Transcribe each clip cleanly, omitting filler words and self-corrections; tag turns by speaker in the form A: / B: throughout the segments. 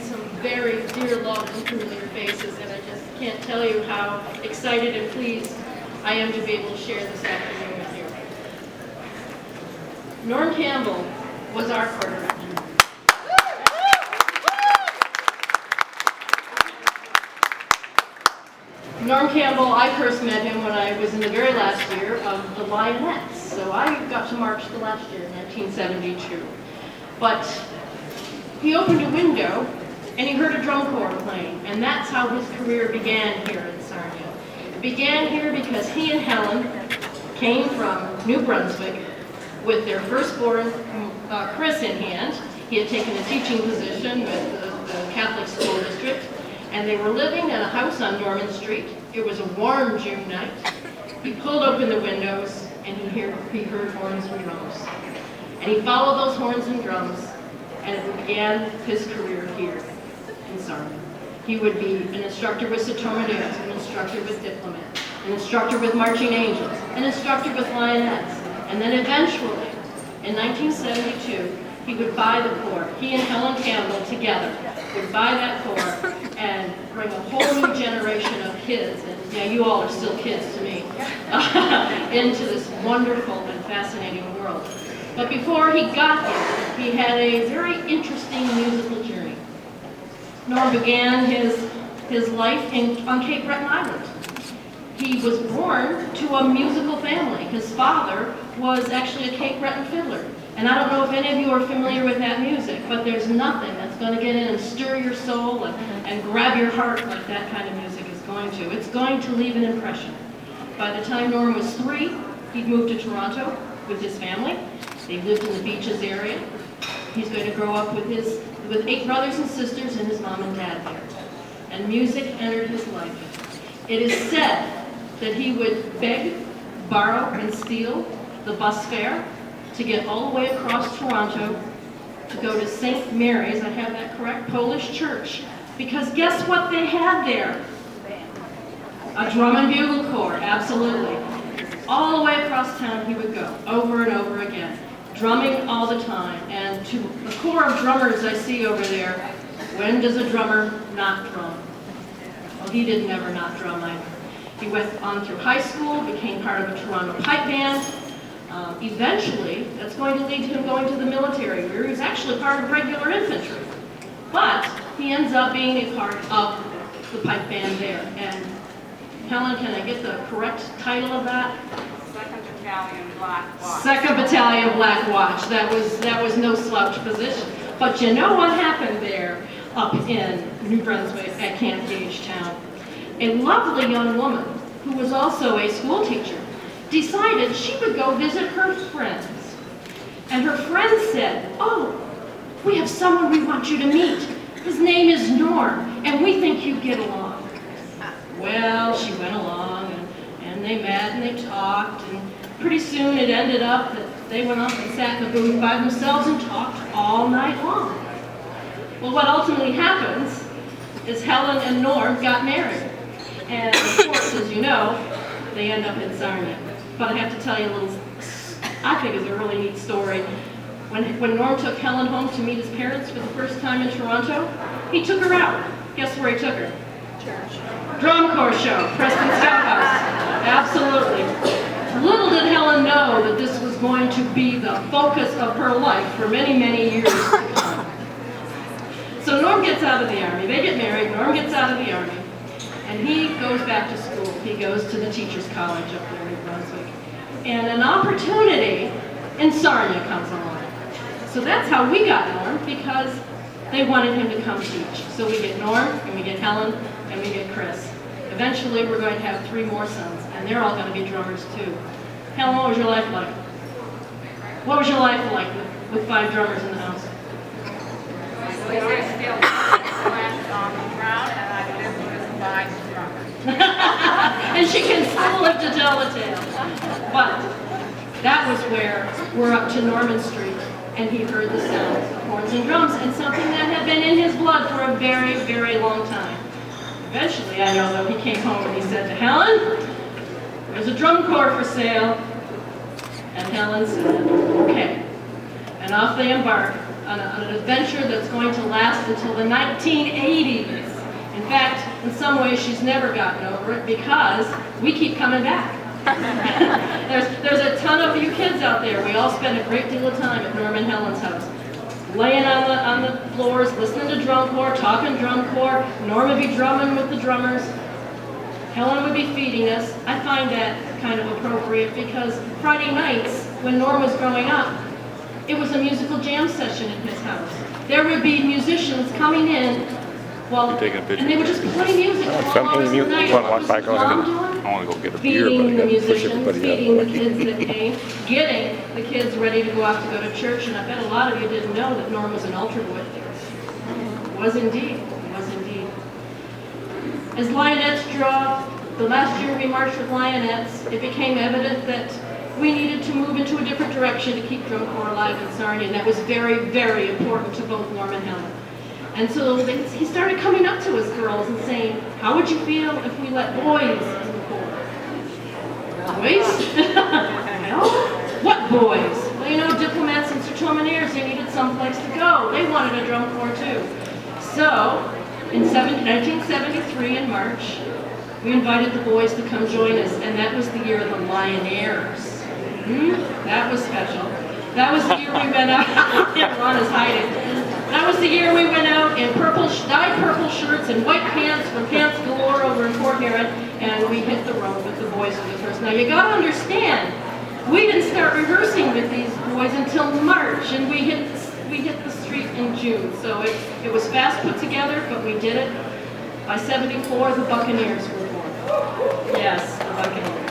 A: some very dear, loved, and familiar faces, and I just can't tell you how excited and pleased I am to be able to share this afternoon with you. Norm Campbell was our quarterback. Norm Campbell, I first met him when I was in the very last year of the Lionettes. So I got to march the last year in 1972. But he opened a window and he heard a drum corps playing, and that's how his career began here in Sarnia. It began here because he and Helen came from New Brunswick with their firstborn, Chris, in hand. He had taken a teaching position with the Catholic school district, and they were living in a house on Norman Street. It was a warm June night. He pulled open the windows and he heard horns and drums. And he followed those horns and drums, and it began his career here in Sarnia. He would be an instructor with Sertominaires, an instructor with Diplomats, an instructor with Marching Angels, an instructor with Lionettes, and then eventually, in 1972, he would buy the Corp. He and Helen Campbell together would buy that Corp and bring a whole new generation of kids, and yeah, you all are still kids to me, into this wonderful and fascinating world. But before he got here, he had a very interesting musical journey. Norm began his life on Cape Breton Island. He was born to a musical family. His father was actually a Cape Breton fiddler. And I don't know if any of you are familiar with that music, but there's nothing that's going to get in and stir your soul and grab your heart like that kind of music is going to. It's going to leave an impression. By the time Norm was 3, he'd moved to Toronto with his family. They lived in the Beaches area. He's going to grow up with 8 brothers and sisters and his mom and dad there. And music entered his life. It is said that he would beg, borrow, and steal the bus fare to get all the way across Toronto to go to St. Mary's, I have that correct, Polish church. Because guess what they had there? A drum and bugle corps, absolutely. All the way across town he would go, over and over again, drumming all the time. And to the corps of drummers I see over there, when does a drummer not drum? Well, he didn't ever not drum either. He went on through high school, became part of a Toronto pipe band. Eventually, that's going to lead to him going to the military, where he was actually part of regular infantry. But he ends up being a part of the pipe band there. And Helen, can I get the correct title of that?
B: 2nd Battalion Black Watch.
A: 2nd Battalion Black Watch. That was no slouch position. But you know what happened there up in New Brunswick at Camp Gagetown? A lovely young woman who was also a school teacher decided she would go visit her friends. And her friends said, "Oh, we have someone we want you to meet. His name is Norm, and we think you get along." Well, she went along, and they met and they talked, and pretty soon it ended up that they went off and sat in the booth by themselves and talked all night long. Well, what ultimately happens is Helen and Norm got married. And of course, as you know, they end up in Sarnia. But I have to tell you a little, I think it's a really neat story. When Norm took Helen home to meet his parents for the first time in Toronto, he took her out. Guess where he took her? Church. Drum corps show, Preston Stouthouse. Absolutely. Little did Helen know that this was going to be the focus of her life for many, many years to come. So Norm gets out of the Army. They get married. Norm gets out of the Army. And he goes back to school. He goes to the Teachers College up there in New Brunswick. And an opportunity in Sarnia comes along. So that's how we got Norm, because they wanted him to come teach. So we get Norm, and we get Helen, and we get Chris. Eventually we're going to have 3 more sons, and they're all going to be drummers too. Helen, what was your life like? What was your life like with 5 drummers in the house?
B: We were still last on the ground, and I lived with 5 drummers.
A: And she can still live to tell the tale. But that was where we're up to Norman Street, and he heard the sounds of horns and drums, and something that had been in his blood for a very, very long time. Eventually, I know though, he came home and he said to Helen, "There's a drum corps for sale." And Helen said, "Okay." And off they embarked on an adventure that's going to last until the 1980s. In fact, in some ways, she's never gotten over it because we keep coming back. There's a ton of you kids out there. We all spend a great deal of time at Norm and Helen's house, laying on the floors, listening to drum corps, talking drum corps. Norm would be drumming with the drummers. Helen would be feeding us. I find that kind of appropriate because Friday nights, when Norm was growing up, it was a musical jam session at his house. There would be musicians coming in, and they would just play music all hours of the night. What was Mom doing?
C: I want to go get a beer, but I
A: Feeding the
C: got to push
A: musicians,
C: everybody
A: feeding the
C: out.
A: kids that came, getting the kids ready to go out to go to church. And I bet a lot of you didn't know that Norm was an altar boy. Was indeed. Was indeed. As Lionettes draw, the last year we marched with Lionettes, it became evident that we needed to move into a different direction to keep drum corps alive in Sarnia, and that was very, very important to both Norm and Helen. And so he started coming up to us girls and saying, how would you feel if we let boys in the corps? Boys? Well, what boys? Well, you know, Diplomats and Sertominaires, they needed someplace to go. They wanted a drum corps too. So, in 1973 in March, we invited the boys to come join us, and that was the year of the Lionettes. That was special. That was the year we went out. Ron is hiding. That was the year we went out in dyed purple shirts and white pants from Pants Galore over in Port Huron, and we hit the road with the boys for the first. Now you got to understand, we didn't start rehearsing with these boys until March, and we hit the street in June. So it was fast put together, but we did it. By '74, the Buccaneers were born. Yes, the Buccaneers.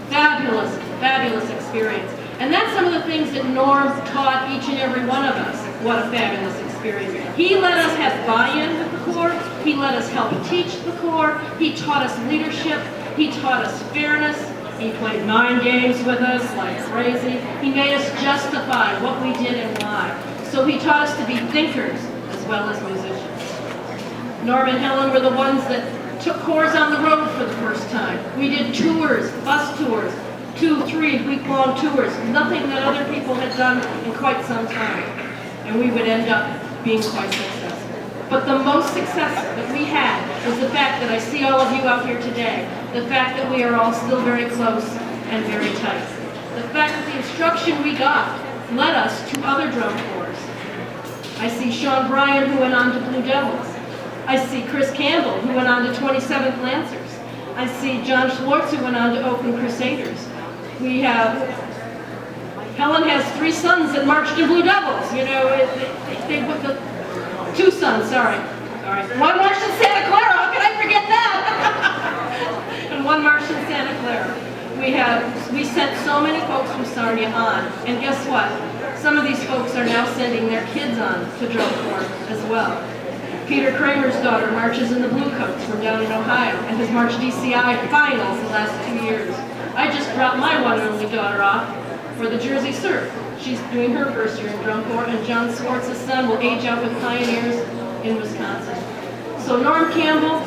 A: Fabulous, fabulous experience. And that's some of the things that Norm taught each and every one of us. What a fabulous experience. He let us have buy-in with the Corps. He let us help teach the Corps. He taught us leadership. He taught us fairness. He played mind games with us like crazy. He made us justify what we did and why. So he taught us to be thinkers as well as musicians. Norm and Helen were the ones that took corps on the road for the first time. We did tours, bus tours, 2-3 week-long tours, nothing that other people had done in quite some time. And we would end up being quite successful. But the most success that we had was the fact that I see all of you out here today, the fact that we are all still very close and very tight. The fact that the instruction we got led us to other drum corps. I see Sean Bryan, who went on to Blue Devils. I see Chris Campbell, who went on to 27th Lancers. I see John Schwartz, who went on to Oakland Crusaders. We have, Helen has 3 sons that marched in Blue Devils. You know, they put the 2 sons, sorry. One marched in Santa Clara, how could I forget that? And 1 marched in Santa Clara. We sent so many folks from Sarnia on, and guess what? Some of these folks are now sending their kids on to drum corps as well. Peter Kramer's daughter marches in the Bluecoats from down in Ohio and has marched DCI finals the last 2 years. I just dropped my one and only daughter off for the Jersey Surf. She's doing her first year in drum corps, and John Swartz's son will age out with Pioneers in Wisconsin. So Norm Campbell,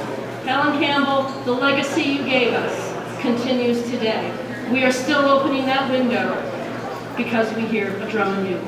A: Helen Campbell, the legacy you gave us continues today. We are still opening that window because we hear a drum and you.